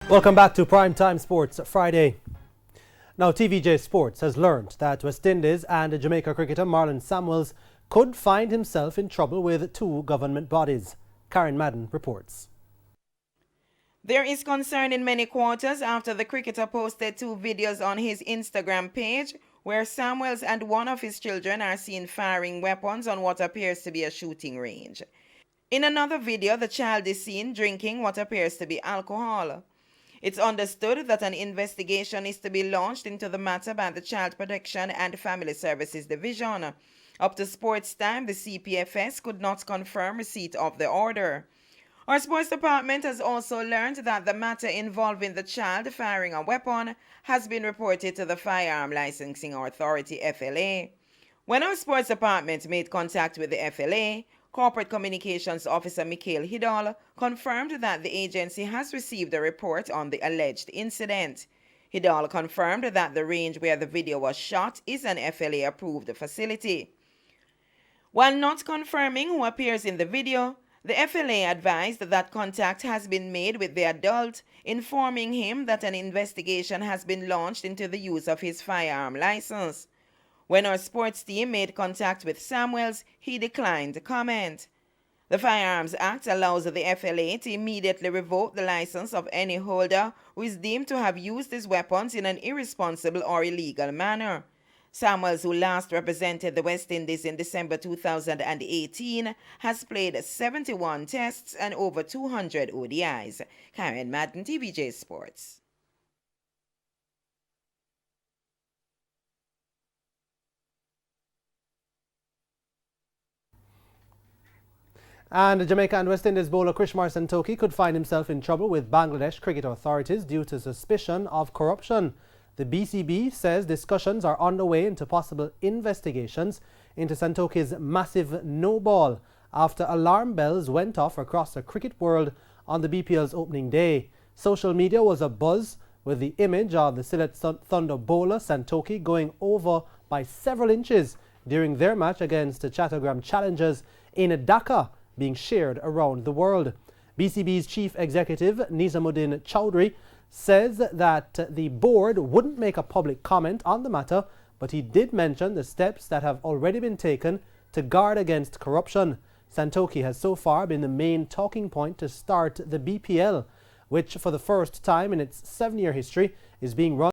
Welcome back to Primetime Sports Friday. Now, TVJ Sports has learned that West Indies and Jamaica cricketer Marlon Samuels could find himself in trouble with two government bodies. Karen Madden reports. There is concern in many quarters after the cricketer posted two videos on his Instagram page where Samuels and one of his children are seen firing weapons on what appears to be a shooting range. In another video, the child is seen drinking what appears to be alcohol. It's understood that an investigation is to be launched into the matter by the Child Protection and Family Services Division. Up to sports time, the CPFS could not confirm receipt of the order. Our sports department has also learned that the matter involving the child firing a weapon has been reported to the Firearm Licensing Authority, FLA. When our sports department made contact with the FLA, Corporate Communications Officer Mikhail Hidal confirmed that the agency has received a report on the alleged incident. Hidal confirmed that the range where the video was shot is an FLA-approved facility. While not confirming who appears in the video, the FLA advised that contact has been made with the adult, informing him that an investigation has been launched into the use of his firearm license. When our sports team made contact with Samuels, he declined to comment. The Firearms Act allows the FLA to immediately revoke the license of any holder who is deemed to have used his weapons in an irresponsible or illegal manner. Samuels, who last represented the West Indies in December 2018, has played 71 tests and over 200 ODIs. Karen Madden, TVJ Sports. And Jamaica and West Indies bowler Krishmar Santoki could find himself in trouble with Bangladesh cricket authorities due to suspicion of corruption. The BCB says discussions are underway into possible investigations into Santoki's massive no ball after alarm bells went off across the cricket world on the BPL's opening day. Social media was abuzz with the image of the Sylhet Thunder bowler Santoki going over by several inches during their match against the Chattogram Challengers in Dhaka, being shared around the world. BCB's chief executive Nizamuddin Chowdhury says that the board wouldn't make a public comment on the matter, but he did mention the steps that have already been taken to guard against corruption. Santoki has so far been the main talking point to start the BPL, which for the first time in its 7-year history is being run